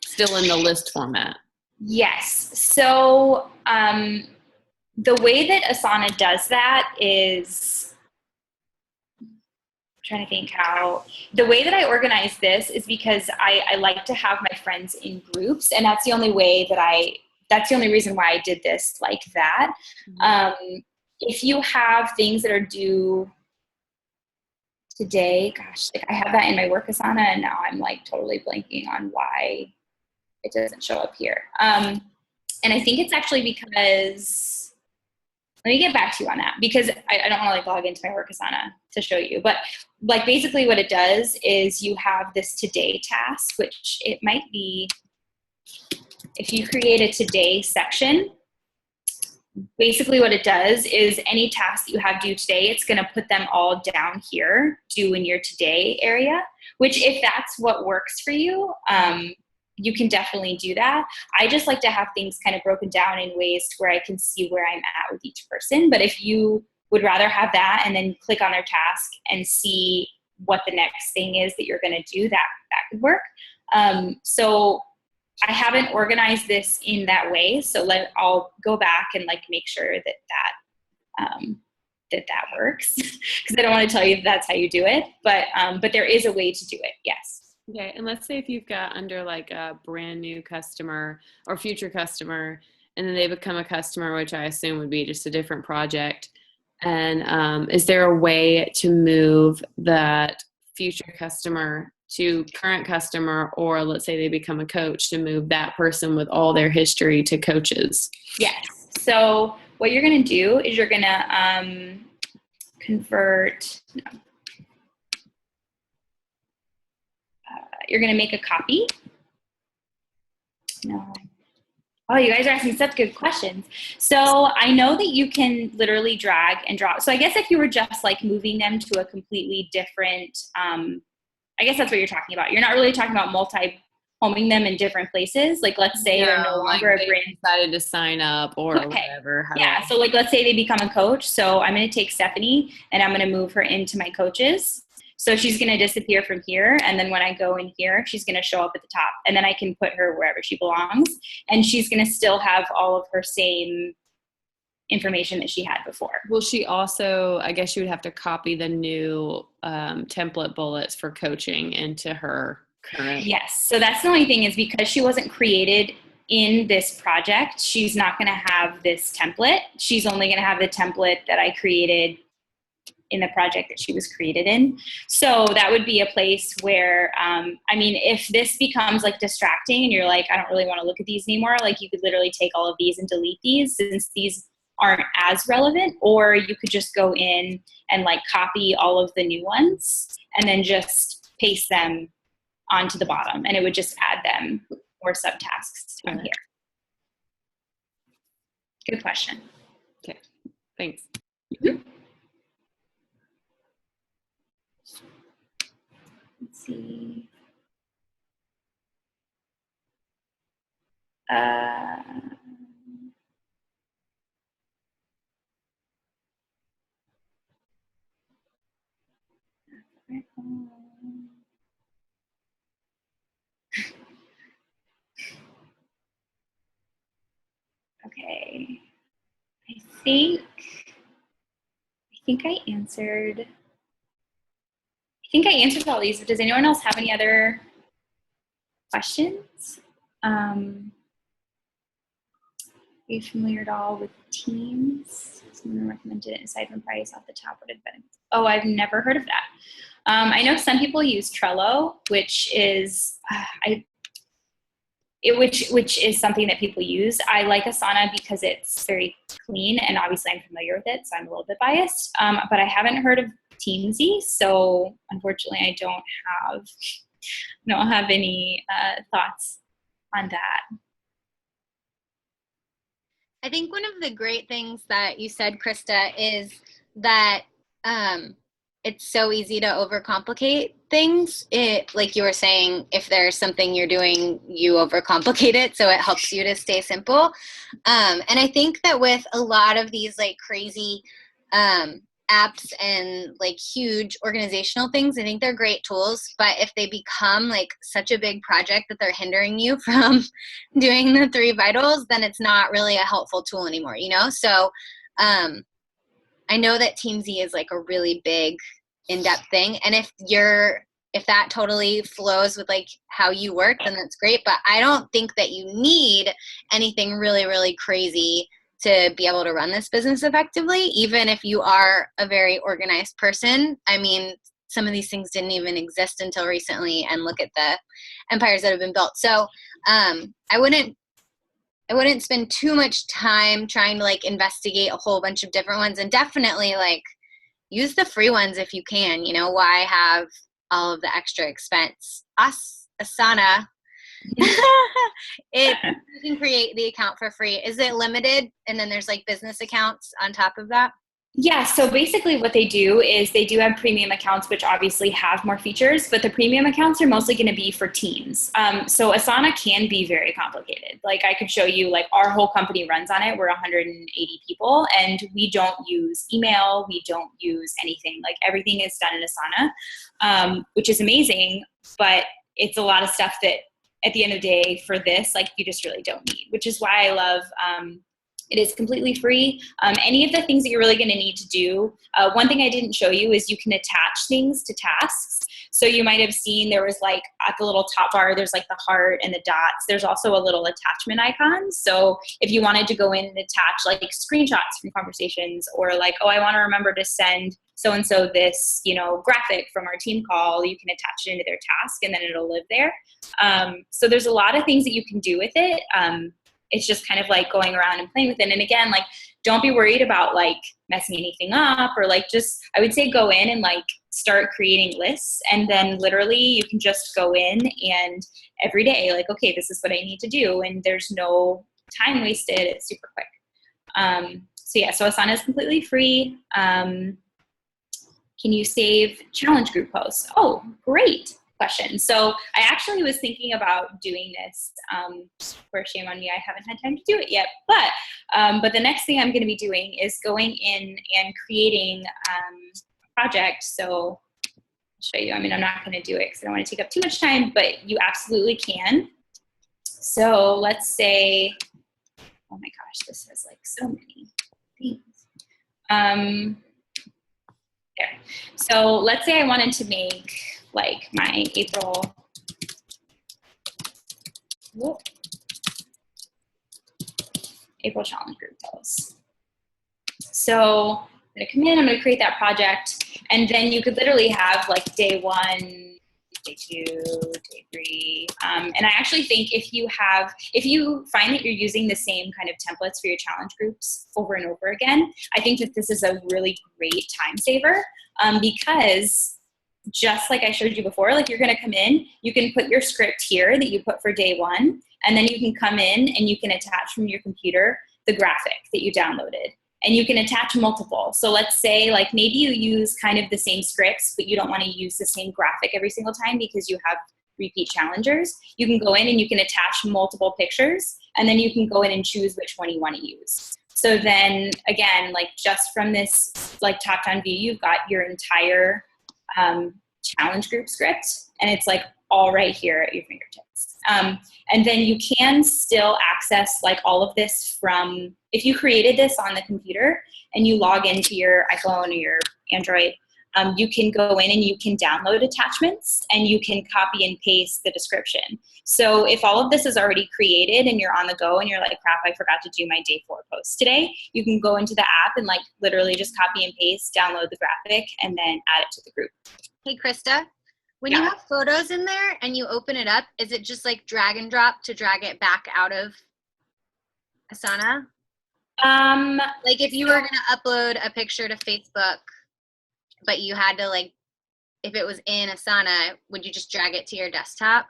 Speaker 3: still in the list format?
Speaker 2: Yes. So the way that Asana does that is, I'm trying to think how, the way that I organize this is because I like to have my friends in groups, and that's the only way that that's the only reason why I did this like that. Mm-hmm. If you have things that are due today, gosh, like I have that in my work Asana, and now I'm like totally blanking on why it doesn't show up here. And I think it's actually because, let me get back to you on that because I don't want to like log into my work Asana to show you, but like basically what it does is you have this today task, which it might be, if you create a today section, basically what it does is any task that you have due today, it's going to put them all down here, due in your today area, which if that's what works for you, you can definitely do that. I just like to have things kind of broken down in ways to where I can see where I'm at with each person. But if you would rather have that and then click on their task and see what the next thing is that you're going to do, that could work. So I haven't organized this in that way. So I'll go back and like make sure that works because I don't want to tell you if that's how you do it. But there is a way to do it. Yes.
Speaker 3: Okay, and let's say if you've got under like a brand new customer or future customer, and then they become a customer, which I assume would be just a different project. And is there a way to move that future customer to current customer, or let's say they become a coach, to move that person with all their history to coaches?
Speaker 2: Yes. So what you're going to do is you're going to convert. You're going to make a copy. No. Oh, you guys are asking such good questions. So I know that you can literally drag and drop. So I guess if you were just like moving them to a completely different, I guess that's what you're talking about. You're not really talking about homing them in different places. Like, let's say they're no longer
Speaker 3: like
Speaker 2: a brand.
Speaker 3: Decided to sign up or whatever.
Speaker 2: Yeah. So like, let's say they become a coach. So I'm going to take Stephanie and I'm going to move her into my coaches. So she's going to disappear from here. And then when I go in here, she's going to show up at the top, and then I can put her wherever she belongs. And she's going to still have all of her same information that she had before.
Speaker 3: Will she also, I guess you would have to copy the new template bullets for coaching into her current.
Speaker 2: Yes. So that's the only thing, is because she wasn't created in this project, she's not going to have this template. She's only going to have the template that I created in the project that she was created in. So that would be a place where, I mean, if this becomes like distracting and you're like, I don't really want to look at these anymore, like you could literally take all of these and delete these, since these aren't as relevant, or you could just go in and like copy all of the new ones and then just paste them onto the bottom, and it would just add them or subtasks on here. Good question.
Speaker 3: Okay, thanks.
Speaker 2: Mm-hmm. Let's see. Okay. I think I answered all these. Does anyone else have any other questions? Are you familiar at all with Teams? Someone recommended it aside from price off the top. What did benefits? Oh, I've never heard of that. I know some people use Trello, which is which is something that people use. I like Asana because it's very clean, and obviously I'm familiar with it, so I'm a little bit biased. But I haven't heard of Teamsy, so unfortunately I don't have any thoughts on that.
Speaker 1: I think one of the great things that you said, Krista, is that it's so easy to overcomplicate things. Like you were saying, if there's something you're doing, you overcomplicate it, so it helps you to stay simple. And I think that with a lot of these like crazy apps and like huge organizational things, I think they're great tools, but if they become like such a big project that they're hindering you from doing the 3 vitals, then it's not really a helpful tool anymore, you know? So I know that Teamsy is like a really big in-depth thing, and if that totally flows with like how you work, then that's great, but I don't think that you need anything really, really crazy to be able to run this business effectively, even if you are a very organized person. I mean, some of these things didn't even exist until recently, and look at the empires that have been built. So I wouldn't spend too much time trying to like investigate a whole bunch of different ones, and definitely like use the free ones if you can. You know, why have all of the extra expense? Asana, you can create the account for free. Is it limited? And then there's like business accounts on top of that?
Speaker 2: Yeah, so basically what they do is they do have premium accounts, which obviously have more features, but the premium accounts are mostly going to be for teams. So Asana can be very complicated. Like I could show you, like our whole company runs on it. We're 180 people, and we don't use email. We don't use anything. Like everything is done in Asana, which is amazing, but it's a lot of stuff that at the end of the day for this, like you just really don't need, which is why I love it is completely free. Any of the things that you're really going to need to do. One thing I didn't show you is you can attach things to tasks. So you might have seen there was like at the little top bar, there's like the heart and the dots. There's also a little attachment icon. So if you wanted to go in and attach like screenshots from conversations, or like, oh, I want to remember to send so-and-so this, graphic from our team call, you can attach it into their task and then it'll live there. So there's a lot of things that you can do with it. It's just kind of like going around and playing with it. And again, like, don't be worried about like messing anything up, or like just, I would say go in and like start creating lists, and then literally you can just go in and every day, like, okay, this is what I need to do. And there's no time wasted. It's super quick. So Asana is completely free. Can you save challenge group posts? Oh, great. questions. So I actually was thinking about doing this, for shame on me, I haven't had time to do it yet, but the next thing I'm going to be doing is going in and creating a project. So I'll show you. I mean, I'm not going to do it because I don't want to take up too much time, but you absolutely can. So let's say, oh my gosh, this has like so many things. There. So let's say I wanted to make like my April challenge group post. So I'm going to come in, I'm going to create that project, and then you could literally have like day 1, day 2, day 3. And I actually think if you find that you're using the same kind of templates for your challenge groups over and over again, I think that this is a really great time saver, because just like I showed you before, like you're going to come in, you can put your script here that you put for day 1, and then you can come in and you can attach from your computer the graphic that you downloaded. And you can attach multiple. So let's say like maybe you use kind of the same scripts, but you don't want to use the same graphic every single time because you have repeat challengers. You can go in and you can attach multiple pictures, and then you can go in and choose which one you want to use. So then again, like just from this like top-down view, you've got your entire challenge group script, and it's like all right here at your fingertips. And then you can still access like all of this from, if you created this on the computer and you log into your iPhone or your Android, you can go in and you can download attachments and you can copy and paste the description. So if all of this is already created and you're on the go and you're like, crap, I forgot to do my day 4 post today, you can go into the app and like literally just copy and paste, download the graphic, and then add it to the group.
Speaker 1: Hey, Krista, when you have photos in there and you open it up, is it just like drag and drop to drag it back out of Asana? Like if you were going to upload a picture to Facebook, but you had to like, if it was in Asana, would you just drag it to your desktop?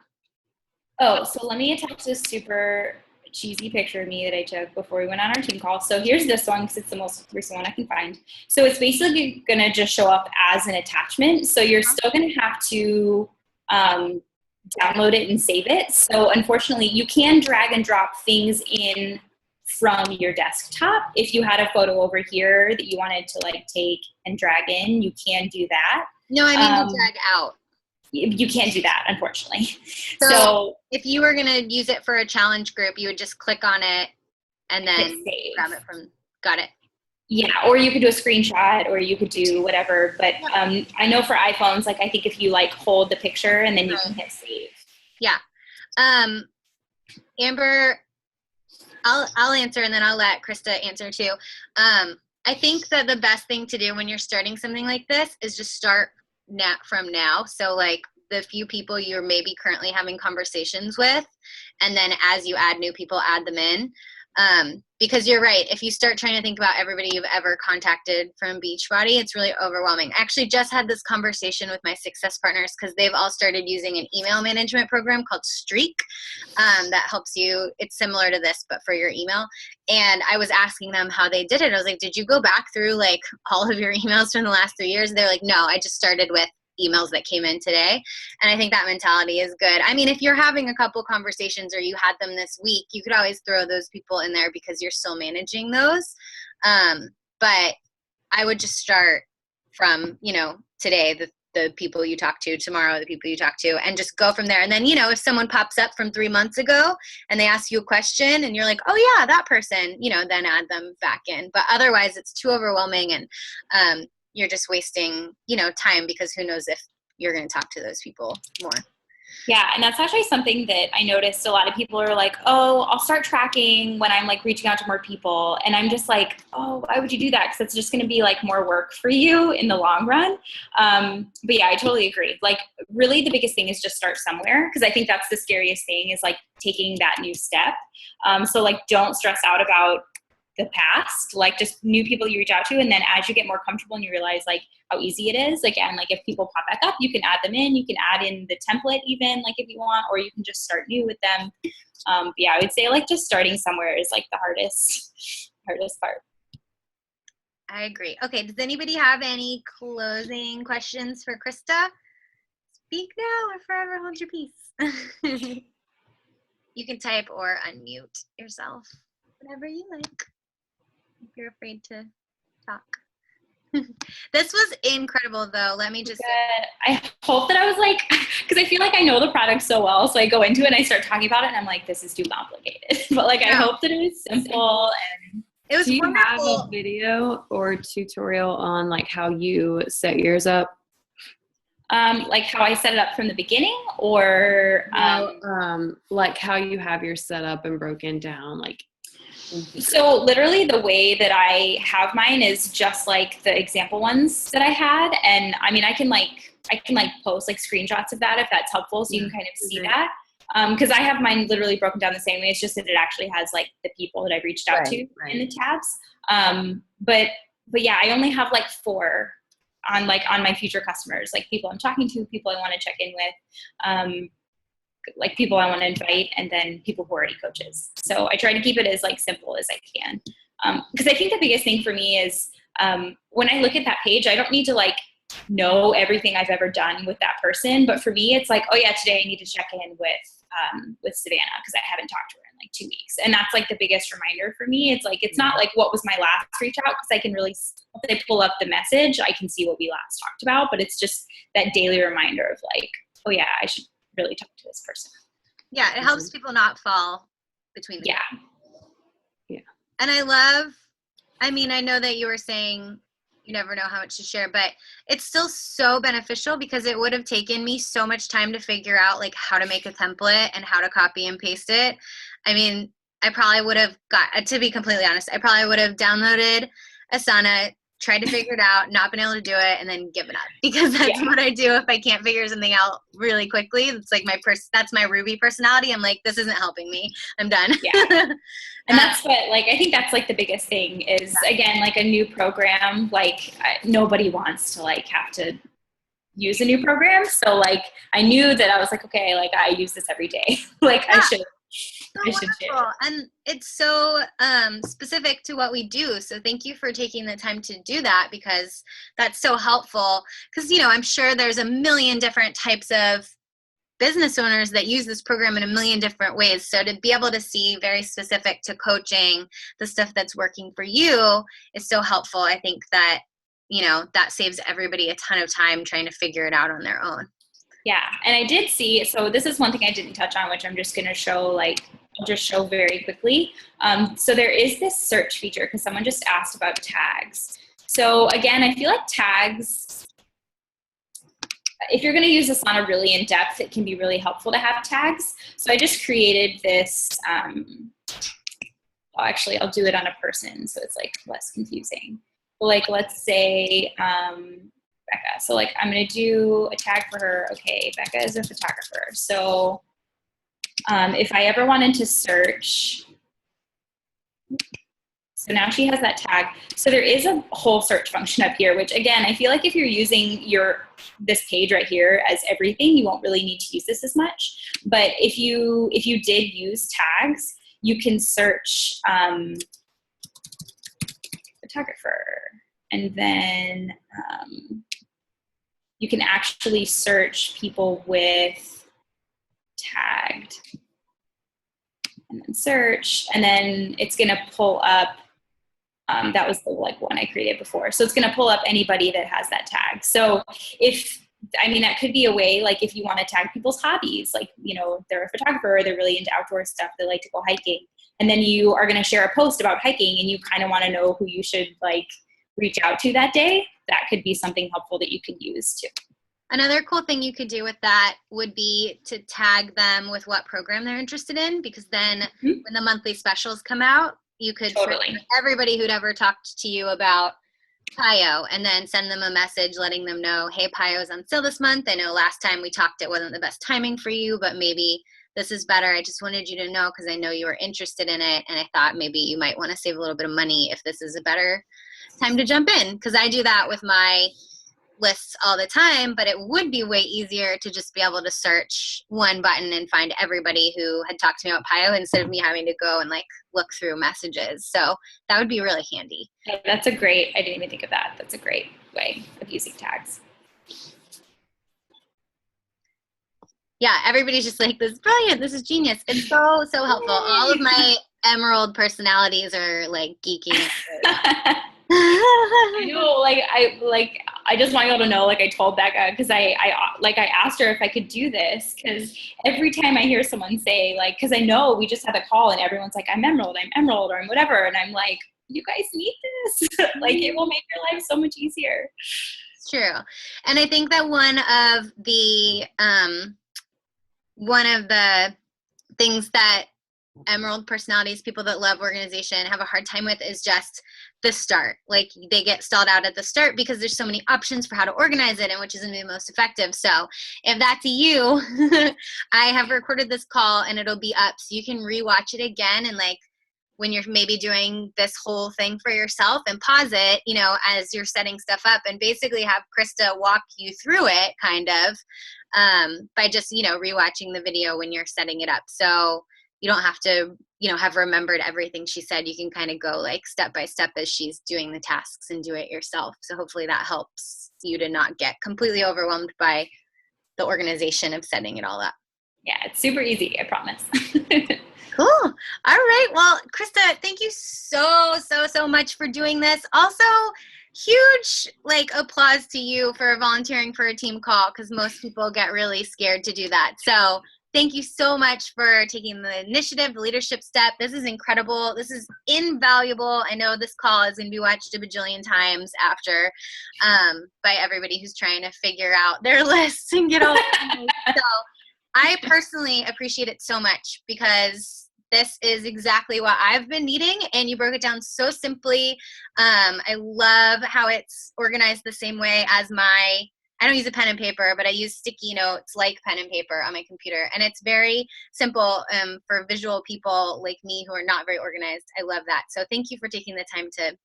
Speaker 2: Oh, so let me attach this super cheesy picture of me that I took before we went on our team call. So here's this one because it's the most recent one I can find. So it's basically going to just show up as an attachment. So you're still going to have to download it and save it. So unfortunately, you can drag and drop things in from your desktop. If you had a photo over here that you wanted to like take and drag in, you can do that.
Speaker 1: No, I mean to drag out.
Speaker 2: You can't do that, unfortunately.
Speaker 1: So if you were going to use it for a challenge group, you would just click on it and then grab it from, got it.
Speaker 2: Yeah, or you could do a screenshot or you could do whatever. But I know for iPhones, like I think if you like hold the picture and then you can hit save.
Speaker 1: Yeah. Amber, I'll answer and then I'll let Krista answer too. I think that the best thing to do when you're starting something like this is just start from now. So like the few people you're maybe currently having conversations with, and then as you add new people, add them in. Because you're right, if you start trying to think about everybody you've ever contacted from Beachbody, it's really overwhelming. I actually just had this conversation with my success partners because they've all started using an email management program called Streak that helps you. It's similar to this, but for your email. And I was asking them how they did it. I was like, did you go back through like all of your emails from the last 3 years? They're like, no, I just started with emails that came in today. And I think that mentality is good. I mean, if you're having a couple conversations or you had them this week, you could always throw those people in there because you're still managing those. But I would just start from, today, the people you talk to, tomorrow, the people you talk to, and just go from there. And then, if someone pops up from 3 months ago and they ask you a question and you're like, oh yeah, that person, then add them back in. But otherwise it's too overwhelming and, you're just wasting, time because who knows if you're going to talk to those people more.
Speaker 2: Yeah. And that's actually something that I noticed a lot of people are like, oh, I'll start tracking when I'm like reaching out to more people. And I'm just like, oh, why would you do that? Because it's just going to be like more work for you in the long run. But yeah, I totally agree. Like really the biggest thing is just start somewhere. Because I think that's the scariest thing is like taking that new step. So like don't stress out about the past, like just new people you reach out to, and then as you get more comfortable and you realize like how easy it is, again, like if people pop back up, you can add them in, you can add in the template even like if you want, or you can just start new with them. But yeah, I would say like just starting somewhere is like the hardest part.
Speaker 1: I agree. Okay, does anybody have any closing questions for Krista? Speak now or forever hold your peace. You can type or unmute yourself, whatever you like, if you're afraid to talk. This was incredible, though. Let me just say.
Speaker 2: I hope that I was like, because I feel like I know the product so well, so I go into it and I start talking about it, and I'm like, this is too complicated. But like, I hope that it was simple and
Speaker 1: it was
Speaker 3: Do you
Speaker 1: wonderful.
Speaker 3: have a video or tutorial on like how you set yours up?
Speaker 2: Like how I set it up from the beginning, or
Speaker 3: like how you have your setup and broken down, like.
Speaker 2: So literally the way that I have mine is just like the example ones that I had. And I mean, I can post like screenshots of that if that's helpful. So you can kind of see that. Cause I have mine literally broken down the same way. It's just that it actually has like the people that I've reached out to in the tabs. But yeah, I only have like 4 on my future customers, like people I'm talking to, people I want to check in with, like people I want to invite, and then people who are already coaches. So I try to keep it as like simple as I can. Because I think the biggest thing for me is when I look at that page, I don't need to like know everything I've ever done with that person. But for me, it's like, oh yeah, today I need to check in with Savannah because I haven't talked to her in like 2 weeks. And that's like the biggest reminder for me. It's like, it's not like what was my last reach out, because I can really, if I pull up the message, I can see what we last talked about. But it's just that daily reminder of like, oh yeah, I should really talk to this person.
Speaker 1: Yeah, it helps people not fall between the
Speaker 2: gaps.
Speaker 3: Yeah.
Speaker 1: And I mean, I know that you were saying you never know how much to share, but it's still so beneficial because it would have taken me so much time to figure out like how to make a template and how to copy and paste it. I mean, I probably would have to be completely honest, I probably would have downloaded Asana, tried to figure it out, not been able to do it, and then given up, because that's what I do if I can't figure something out really quickly. It's like that's my Ruby personality. I'm like, this isn't helping me. I'm done.
Speaker 2: Yeah. And that's what, like, I think that's like the biggest thing is, again, like a new program, like nobody wants to like have to use a new program. So like, I knew that I was like, okay, like I use this every day. Like I should share.
Speaker 1: And it's so specific to what we do. So thank you for taking the time to do that, because that's so helpful. Because, you know, I'm sure there's a million different types of business owners that use this program in a million different ways. So to be able to see very specific to coaching the stuff that's working for you is so helpful. I think that, you know, that saves everybody a ton of time trying to figure it out on their own.
Speaker 2: Yeah. And I did see, so this is one thing I didn't touch on, which I'm just going to show, like, I'll just show very quickly. So there is this search feature, because someone just asked about tags. So again, I feel like tags, if you're going to use Asana really in depth, it can be really helpful to have tags. So I just created this, actually I'll do it on a person, so it's like less confusing. Like, let's say, Becca. So like, I'm going to do a tag for her. Okay, Becca is a photographer. So if I ever wanted to search, so now she has that tag. So there is a whole search function up here, which again, I feel like if you're using this page right here as everything, you won't really need to use this as much. But if you did use tags, you can search photographer, and then you can actually search people with tagged, and then search, and then it's going to pull up. That was the like one I created before. So it's going to pull up anybody that has that tag. So that could be a way, like if you want to tag people's hobbies, like, you know, they're a photographer, they're really into outdoor stuff, they like to go hiking. And then you are going to share a post about hiking, and you kind of want to know who you should like reach out to that day. That could be something helpful that you could use too.
Speaker 1: Another cool thing you could do with that would be to tag them with what program they're interested in, because then when the monthly specials come out, you could everybody who'd ever talked to you about PIO, and then send them a message letting them know, hey, PIO is on sale this month. I know last time we talked, it wasn't the best timing for you, but maybe this is better. I just wanted you to know because I know you were interested in it, and I thought maybe you might want to save a little bit of money if this is a better time to jump in, because I do that with my lists all the time, but it would be way easier to just be able to search one button and find everybody who had talked to me about PIO instead of me having to go and like look through messages. So that would be really handy.
Speaker 2: I didn't even think of that. That's a great way of using tags.
Speaker 1: Yeah, everybody's just like, this is brilliant. This is genius. It's so, so helpful. All of my emerald personalities are like geeking.
Speaker 2: I know, I just want you all to know, like I told Becca, because I asked her if I could do this, because every time I hear someone say, like, because I know we just had a call and everyone's like, I'm emerald, or I'm whatever, and I'm like, you guys need this. Like, it will make your life so much easier.
Speaker 1: It's true. And I think that one of the things that emerald personalities, people that love organization, have a hard time with is just the start. Like, they get stalled out at the start because there's so many options for how to organize it and which is going to be the most effective. So if that's you, I have recorded this call and it'll be up so you can rewatch it again, and like when you're maybe doing this whole thing for yourself, and pause it, as you're setting stuff up, and basically have Krista walk you through it kind of by just, rewatching the video when you're setting it up. So you don't have to, have remembered everything she said. You can kind of go like step by step as she's doing the tasks and do it yourself. So hopefully that helps you to not get completely overwhelmed by the organization of setting it all up.
Speaker 2: Yeah, it's super easy, I promise.
Speaker 1: Cool. All right. Well, Krista, thank you so, so, so much for doing this. Also, huge applause to you for volunteering for a team call, because most people get really scared to do that. So thank you so much for taking the initiative, the leadership step. This is incredible. This is invaluable. I know this call is going to be watched a bajillion times after by everybody who's trying to figure out their lists and get all. So I personally appreciate it so much, because this is exactly what I've been needing, and you broke it down so simply. I love how it's organized the same way as I don't use a pen and paper, but I use sticky notes like pen and paper on my computer. And it's very simple for visual people like me who are not very organized. I love that. So thank you for taking the time to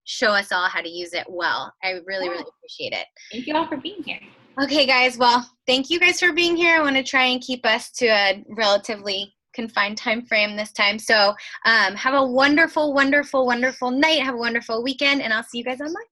Speaker 1: show us all how to use it well. I really, really appreciate it.
Speaker 2: Thank you all for being here.
Speaker 1: Okay, guys. Well, thank you guys for being here. I want to try and keep us to a relatively confined time frame this time. So have a wonderful, wonderful, wonderful night. Have a wonderful weekend, and I'll see you guys online.